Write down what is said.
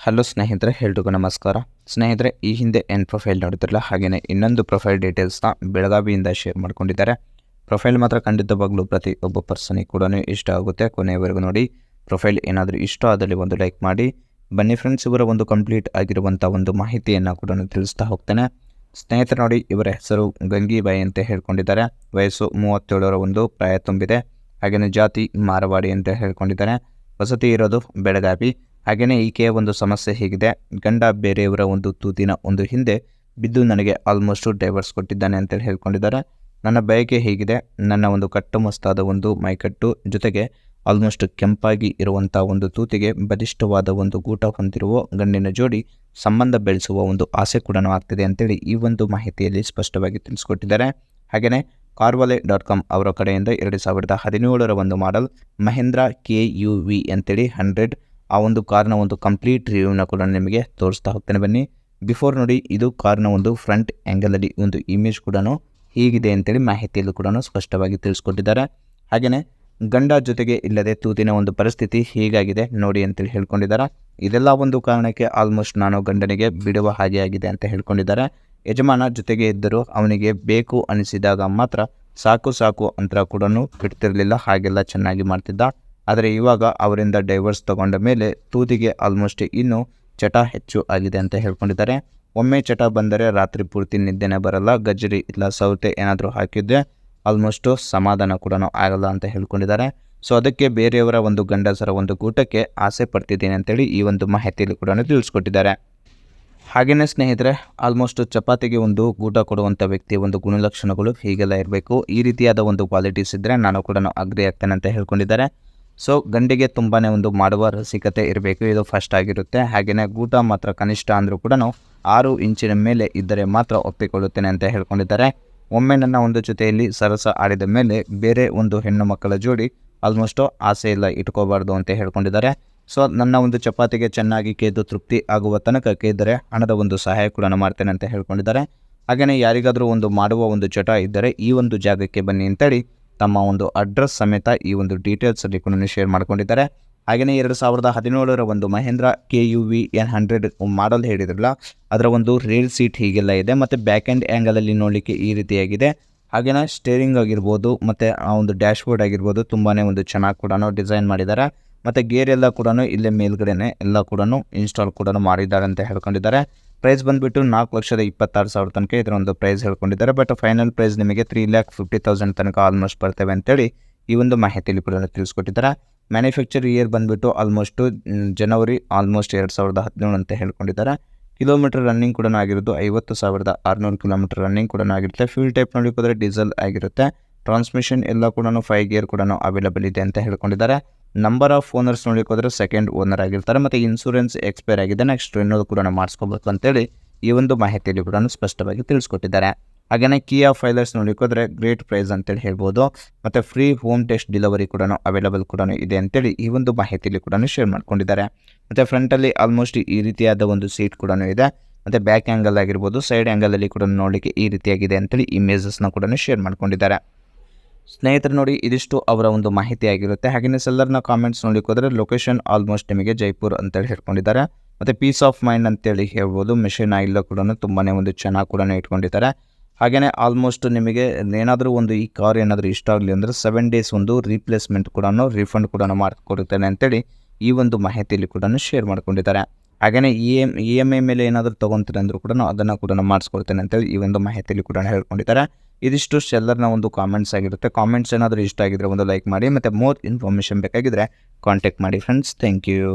Hello ಸ್ನೇಹಿತರೆ, ಎಲ್ರಿಗೂ ನಮಸ್ಕಾರ. ಸ್ನೇಹಿತರೆ, ಈ ಹಿಂದೆ ಏನು ಪ್ರೊಫೈಲ್ ನೋಡಿದ್ರಲ್ಲ, ಹಾಗೆಯೇ ಇನ್ನೊಂದು ಪ್ರೊಫೈಲ್ ಡೀಟೇಲ್ಸ್ನ ಬೆಳಗಾವಿಯಿಂದ ಶೇರ್ ಮಾಡ್ಕೊಂಡಿದ್ದಾರೆ. ಪ್ರೊಫೈಲ್ ಮಾತ್ರ ಖಂಡಿತವಾಗ್ಲೂ ಪ್ರತಿ ಒಬ್ಬ ಪರ್ಸನಿಗೆ ಕೂಡ ಇಷ್ಟ ಆಗುತ್ತೆ. ಕೊನೆಯವರೆಗೂ ನೋಡಿ. ಪ್ರೊಫೈಲ್ ಏನಾದರೂ ಇಷ್ಟ ಆದಲ್ಲಿ ಒಂದು ಲೈಕ್ ಮಾಡಿ. ಬನ್ನಿ ಫ್ರೆಂಡ್ಸ್, ಇವರ ಒಂದು ಕಂಪ್ಲೀಟ್ ಆಗಿರುವಂಥ ಒಂದು ಮಾಹಿತಿಯನ್ನು ಕೂಡ ತಿಳಿಸ್ತಾ ಹೋಗ್ತೇನೆ. ಸ್ನೇಹಿತರೆ ನೋಡಿ, ಇವರ ಹೆಸರು ಗಂಗೀಬಾಯಿ ಅಂತ ಹೇಳ್ಕೊಂಡಿದ್ದಾರೆ. ವಯಸ್ಸು 37 ಒಂದು ಪ್ರಾಯ ತುಂಬಿದೆ. ಹಾಗೆಯೇ ಜಾತಿ ಮಾರವಾಡಿ ಅಂತ ಹೇಳ್ಕೊಂಡಿದ್ದಾರೆ. ವಸತಿ ಇರೋದು ಬೆಳಗಾವಿ. ಹಾಗೆಯೇ ಈಕೆಯ ಒಂದು ಸಮಸ್ಯೆ ಹೀಗಿದೆ: ಗಂಡ ಬೇರೆಯವರ ಒಂದು ತೂತಿನ ಒಂದು ಹಿಂದೆ ಬಿದ್ದು ನನಗೆ ಆಲ್ಮೋಸ್ಟ್ ಡೈವರ್ಸ್ ಕೊಟ್ಟಿದ್ದಾನೆ ಅಂತೇಳಿ ಹೇಳ್ಕೊಂಡಿದ್ದಾರೆ. ನನ್ನ ಬಯಕೆ ಹೀಗಿದೆ: ನನ್ನ ಒಂದು ಕಟ್ಟುಮಸ್ತಾದ ಒಂದು ಮೈಕಟ್ಟು ಜೊತೆಗೆ ಆಲ್ಮೋಸ್ಟ್ ಕೆಂಪಾಗಿ ಇರುವಂಥ ಒಂದು ತೂತಿಗೆ ಬಲಿಷ್ಠವಾದ ಒಂದು ಗೂಟ ಹೊಂದಿರುವ ಗಂಡಿನ ಜೋಡಿ ಸಂಬಂಧ ಬೆಳೆಸುವ ಒಂದು ಆಸೆ ಕೂಡ ಆಗ್ತಿದೆ ಅಂತೇಳಿ ಈ ಒಂದು ಮಾಹಿತಿಯಲ್ಲಿ ಸ್ಪಷ್ಟವಾಗಿ ತಿಳಿಸ್ಕೊಟ್ಟಿದ್ದಾರೆ. ಹಾಗೆಯೇ carvale.com ಅವರ ಕಡೆಯಿಂದ 2017 ಒಂದು ಮಾಡೆಲ್ ಮಹೇಂದ್ರ KUV ಅಂತೇಳಿ 100 ಆ ಒಂದು ಕಾರ್ನ ಒಂದು ಕಂಪ್ಲೀಟ್ ರಿವ್ಯೂನ ಕೂಡ ನಿಮಗೆ ತೋರಿಸ್ತಾ ಹೋಗ್ತೇನೆ. ಬನ್ನಿ. ಬಿಫೋರ್ ನೋಡಿ, ಇದು ಕಾರ್ನ ಒಂದು ಫ್ರಂಟ್ ಆ್ಯಂಗಲಲ್ಲಿ ಒಂದು ಇಮೇಜ್ ಕೂಡ ಹೀಗಿದೆ ಅಂತೇಳಿ ಮಾಹಿತಿಯಲ್ಲೂ ಕೂಡ ಸ್ಪಷ್ಟವಾಗಿ ತಿಳಿಸ್ಕೊಟ್ಟಿದ್ದಾರೆ. ಹಾಗೆಯೇ ಗಂಡ ಜೊತೆಗೆ ಇಲ್ಲದೆ ತೂತಿನ ಒಂದು ಪರಿಸ್ಥಿತಿ ಹೀಗಾಗಿದೆ ನೋಡಿ ಅಂತೇಳಿ ಹೇಳ್ಕೊಂಡಿದ್ದಾರೆ. ಇದೆಲ್ಲ ಒಂದು ಕಾರಣಕ್ಕೆ ಆಲ್ಮೋಸ್ಟ್ ನಾನು ಗಂಡನಿಗೆ ಬಿಡುವ ಹಾಗೆ ಆಗಿದೆ ಅಂತ ಹೇಳ್ಕೊಂಡಿದ್ದಾರೆ. ಯಜಮಾನ ಜೊತೆಗೆ ಇದ್ದರೂ ಅವನಿಗೆ ಬೇಕು ಅನಿಸಿದಾಗ ಮಾತ್ರ ಸಾಕು ಅಂತ ಕೂಡ ಬಿಡ್ತಿರಲಿಲ್ಲ, ಹಾಗೆಲ್ಲ ಚೆನ್ನಾಗಿ ಮಾಡ್ತಿದ್ದ. ಆದರೆ ಇವಾಗ ಅವರಿಂದ ಡೈವರ್ಸ್ ತಗೊಂಡ ಮೇಲೆ ತೂತಿಗೆ ಆಲ್ಮೋಸ್ಟ್ ಇನ್ನೂ ಚಟ ಹೆಚ್ಚು ಆಗಿದೆ ಅಂತ ಹೇಳ್ಕೊಂಡಿದ್ದಾರೆ. ಒಮ್ಮೆ ಚಟ ಬಂದರೆ ರಾತ್ರಿ ಪೂರ್ತಿ ನಿದ್ದೆನೇ ಬರಲ್ಲ. ಗಜ್ಜರಿ ಇಲ್ಲ ಸೌತೆ ಏನಾದರೂ ಹಾಕಿದ್ರೆ ಆಲ್ಮೋಸ್ಟು ಸಮಾಧಾನ ಕೂಡ ಆಗಲ್ಲ ಅಂತ ಹೇಳ್ಕೊಂಡಿದ್ದಾರೆ. ಸೊ ಅದಕ್ಕೆ ಬೇರೆಯವರ ಒಂದು ಗಂಡಸರ ಒಂದು ಗೂಟಕ್ಕೆ ಆಸೆ ಪಡ್ತಿದ್ದೀನಿ ಅಂತೇಳಿ ಈ ಒಂದು ಮಾಹಿತಿಯಲ್ಲಿ ಕೂಡ ತಿಳಿಸ್ಕೊಟ್ಟಿದ್ದಾರೆ. ಹಾಗೆಯೇ ಸ್ನೇಹಿತರೆ, ಆಲ್ಮೋಸ್ಟ್ ಚಪಾತಿಗೆ ಒಂದು ಊಟ ಕೊಡುವಂಥ ವ್ಯಕ್ತಿಯ ಒಂದು ಗುಣಲಕ್ಷಣಗಳು ಹೀಗೆಲ್ಲ ಇರಬೇಕು. ಈ ರೀತಿಯಾದ ಒಂದು ಕ್ವಾಲಿಟೀಸ್ ಇದ್ದರೆ ನಾನು ಕೂಡ ಅಗ್ರಿ ಆಗ್ತೇನೆ ಅಂತ ಹೇಳ್ಕೊಂಡಿದ್ದಾರೆ. ಸೊ ಗಂಡಿಗೆ ತುಂಬಾ ಒಂದು ಮಾಡುವ ರಸಿಕತೆ ಇರಬೇಕು, ಇದು ಫಸ್ಟ್ ಆಗಿರುತ್ತೆ. ಹಾಗೆಯೇ ಗೂಟ ಮಾತ್ರ ಕನಿಷ್ಠ ಅಂದರೂ ಕೂಡ 6 ಇಂಚಿನ ಮೇಲೆ ಇದ್ದರೆ ಮಾತ್ರ ಒಪ್ಪಿಕೊಳ್ಳುತ್ತೇನೆ ಅಂತ ಹೇಳ್ಕೊಂಡಿದ್ದಾರೆ. ಒಮ್ಮೆ ನನ್ನ ಒಂದು ಜೊತೆಯಲ್ಲಿ ಸರಸ ಆಡಿದ ಮೇಲೆ ಬೇರೆ ಒಂದು ಹೆಣ್ಣು ಮಕ್ಕಳ ಜೋಡಿ ಆಲ್ಮೋಸ್ಟು ಆಸೆ ಇಲ್ಲ ಇಟ್ಕೋಬಾರ್ದು ಅಂತ ಹೇಳ್ಕೊಂಡಿದ್ದಾರೆ. ಸೊ ನನ್ನ ಒಂದು ಚಪಾತಿಗೆ ಚೆನ್ನಾಗಿ ಕೇದು ತೃಪ್ತಿ ಆಗುವ ತನಕ ಕೇದರೆ ಹಣದ ಒಂದು ಸಹಾಯ ಕೂಡ ಮಾಡ್ತೇನೆ ಅಂತ ಹೇಳ್ಕೊಂಡಿದ್ದಾರೆ. ಹಾಗೆಯೇ ಯಾರಿಗಾದರೂ ಒಂದು ಮಾಡುವ ಒಂದು ಚಟ ಇದ್ದರೆ ಈ ಒಂದು ಜಾಗಕ್ಕೆ ಬನ್ನಿ ಅಂತೇಳಿ ತಮ್ಮ ಒಂದು ಅಡ್ರೆಸ್ ಸಮೇತ ಈ ಒಂದು ಡೀಟೇಲ್ಸಲ್ಲಿ ಕೂಡ ಶೇರ್ ಮಾಡ್ಕೊಂಡಿದ್ದಾರೆ. ಹಾಗೆಯೇ 2017 ಒಂದು ಮಹೇಂದ್ರ KUV N100 ಮಾಡಲ್ ಹೇಳಿದ್ರಲ್ಲ, ಅದರ ಒಂದು ರೇಲ್ ಸೀಟ್ ಹೀಗೆಲ್ಲ ಇದೆ. ಮತ್ತು ಬ್ಯಾಕ್ ಆ್ಯಂಡ್ ಆ್ಯಂಗಲಲ್ಲಿ ನೋಡಲಿಕ್ಕೆ ಈ ರೀತಿಯಾಗಿದೆ. ಹಾಗೆಯೇ ಸ್ಟೇರಿಂಗ್ ಆಗಿರ್ಬೋದು ಮತ್ತು ಆ ಒಂದು ಡ್ಯಾಶ್ ಬೋರ್ಡ್ ಆಗಿರ್ಬೋದು ತುಂಬಾ ಒಂದು ಚೆನ್ನಾಗಿ ಕೂಡ ಡಿಸೈನ್ ಮಾಡಿದ್ದಾರೆ. ಮತ್ತು ಗೇರ್ ಎಲ್ಲ ಕೂಡ ಇಲ್ಲೇ ಮೇಲ್ಗಡೆನೆ ಎಲ್ಲ ಕೂಡ ಇನ್ಸ್ಟಾಲ್ ಕೂಡ ಮಾಡಿದ್ದಾರೆ ಅಂತ ಹೇಳ್ಕೊಂಡಿದ್ದಾರೆ. ಪ್ರೈಸ್ ಬಂದುಬಿಟ್ಟು 4,26,000 ತನಕ ಇದರ ಒಂದು ಪ್ರೈಸ್ ಹೇಳ್ಕೊಂಡಿದ್ದಾರೆ. ಬಟ್ ಫೈನಲ್ ಪ್ರೈಸ್ ನಿಮಗೆ 3,50,000 ತನಕ ಆಲ್ಮೋಸ್ಟ್ ಬರ್ತವೆ ಅಂತೇಳಿ ಈ ಒಂದು ಮಾಹಿತಿಯಲ್ಲಿ ಕೂಡ ತಿಳಿಸ್ಕೊಟ್ಟಿದ್ದಾರೆ. ಮ್ಯಾನುಫ್ಯಾಕ್ಚರ್ ಇಯರ್ ಬಂದುಬಿಟ್ಟು ಆಲ್ಮೋಸ್ಟು ಜನವರಿ 2017 ಅಂತ ಹೇಳ್ಕೊಂಡಿದ್ದಾರೆ. ಕಿಲೋಮೀಟರ್ ರನ್ನಿಂಗ್ ಕೂಡ ಆಗಿರೋದು 50,600 ಕಿಲೋಮೀಟರ್ ರನ್ನಿಂಗ್ ಕೂಡ ಆಗಿರುತ್ತೆ. ಫ್ಯೂಲ್ ಟೈಪ್ ನೋಡಿಕೋದ್ರೆ ಡೀಸೆಲ್ ಆಗಿರುತ್ತೆ. ಟ್ರಾನ್ಸ್ಮಿಷನ್ ಎಲ್ಲ ಕೂಡ 5 ಗೇರ್ ಕೂಡ ಅವೈಲೇಬಲ್ ಇದೆ ಅಂತ ಹೇಳ್ಕೊಂಡಿದ್ದಾರೆ. ನಂಬರ್ ಆಫ್ ಓನರ್ಸ್ ನೋಡಿಕೋದ್ರೆ ಸೆಕೆಂಡ್ ಓನರ್ ಆಗಿರ್ತಾರೆ. ಮತ್ತು ಇನ್ಸೂರೆನ್ಸ್ ಎಕ್ಸ್ಪೈರ್ ಆಗಿದೆ, ನೆಕ್ಸ್ಟ್ ರಿನ್ಯೂವಲ್ ಕೂಡ ಮಾಡಿಸ್ಕೋಬೇಕು ಅಂತೇಳಿ ಈ ಒಂದು ಮಾಹಿತಿಯಲ್ಲಿ ಕೂಡ ಸ್ಪಷ್ಟವಾಗಿ ತಿಳಿಸ್ಕೊಟ್ಟಿದ್ದಾರೆ. ಹಾಗೆಯೇ ಕಿಯಾ ಫೈಲರ್ಸ್ ನೋಡಿಕೋದ್ರೆ ಗ್ರೇಟ್ ಪ್ರೈಸ್ ಅಂತೇಳಿ ಹೇಳ್ಬೋದು. ಮತ್ತು ಫ್ರೀ ಹೋಮ್ ಟೆಸ್ಟ್ ಡೆಲಿವರಿ ಕೂಡ ಅವೈಲೇಬಲ್ ಕೂಡ ಇದೆ ಅಂತೇಳಿ ಈ ಒಂದು ಮಾಹಿತಿಯಲ್ಲಿ ಕೂಡ ಶೇರ್ ಮಾಡ್ಕೊಂಡಿದ್ದಾರೆ. ಮತ್ತು ಫ್ರಂಟಲ್ಲಿ ಆಲ್ಮೋಸ್ಟ್ ಈ ರೀತಿಯಾದ ಒಂದು ಸೀಟ್ ಕೂಡ ಇದೆ. ಮತ್ತು ಬ್ಯಾಕ್ ಆ್ಯಂಗಲ್ ಆಗಿರ್ಬೋದು, ಸೈಡ್ ಆ್ಯಂಗಲಲ್ಲಿ ಕೂಡ ನೋಡಲಿಕ್ಕೆ ಈ ರೀತಿಯಾಗಿದೆ ಅಂತೇಳಿ ಇಮೇಜಸ್ನ ಕೂಡ ಶೇರ್ ಮಾಡ್ಕೊಂಡಿದ್ದಾರೆ. ಸ್ನೇಹಿತರು ನೋಡಿ, ಇದಿಷ್ಟು ಅವರ ಒಂದು ಮಾಹಿತಿ ಆಗಿರುತ್ತೆ. ಹಾಗೆಯೇ ಸೆಲ್ಲರ್ನ ಕಾಮೆಂಟ್ಸ್ ನೋಡಿಕೋದ್ರೆ ಲೊಕೇಶನ್ ಆಲ್ಮೋಸ್ಟ್ ನಿಮಗೆ ಜೈಪುರ್ ಅಂತೇಳಿ ಹೇಳ್ಕೊಂಡಿದ್ದಾರೆ. ಮತ್ತು ಪೀಸ್ ಆಫ್ ಮೈಂಡ್ ಅಂತೇಳಿ ಹೇಳ್ಬೋದು. ಮೆಷಿನ್ ಆಯಿಲ್ ಕೂಡ ತುಂಬಾ ಒಂದು ಚೆನ್ನಾಗಿ ಕೂಡ ಇಟ್ಕೊಂಡಿದ್ದಾರೆ. ಹಾಗೆಯೇ ಆಲ್ಮೋಸ್ಟ್ ನಿಮಗೆ ಏನಾದರೂ ಒಂದು ಈ ಕಾರ್ ಏನಾದರೂ ಇಷ್ಟ ಆಗಲಿ ಅಂದರೆ 7 ಡೇಸ್ ಒಂದು ರೀಪ್ಲೇಸ್ಮೆಂಟ್ ಕೂಡ ರೀಫಂಡ್ ಕೂಡ ಮಾಡಿಕೊಡುತ್ತೇನೆ ಅಂತೇಳಿ ಈ ಒಂದು ಮಾಹಿತಿಯಲ್ಲಿ ಕೂಡ ಶೇರ್ ಮಾಡ್ಕೊಂಡಿದ್ದಾರೆ. ಹಾಗೆಯೇ EMI ಮೇಲೆ ಏನಾದರೂ ತೊಗೊತೀರ ಅಂದರೂ ಕೂಡ ಅದನ್ನು ಕೂಡ ಮಾಡಿಸ್ಕೊಡ್ತೇನೆ ಅಂತೇಳಿ ಈ ಒಂದು ಮಾಹಿತಿಯಲ್ಲಿ ಕೂಡ ಹೇಳ್ಕೊಂಡಿದ್ದಾರೆ. ಇದಿಷ್ಟು ಸೆಲ್ಲರ್ನ ಒಂದು ಕಾಮೆಂಟ್ಸ್ ಆಗಿರುತ್ತೆ. ಕಾಮೆಂಟ್ಸ್ ಏನಾದರೂ ಇಷ್ಟ ಆಗಿದ್ರೆ ಒಂದು ಲೈಕ್ ಮಾಡಿ. ಮತ್ತು ಮೋರ್ ಇನ್ಫಾರ್ಮೇಷನ್ ಬೇಕಾಗಿದ್ದರೆ ಕಾಂಟ್ಯಾಕ್ಟ್ ಮಾಡಿ ಫ್ರೆಂಡ್ಸ್. Thank you.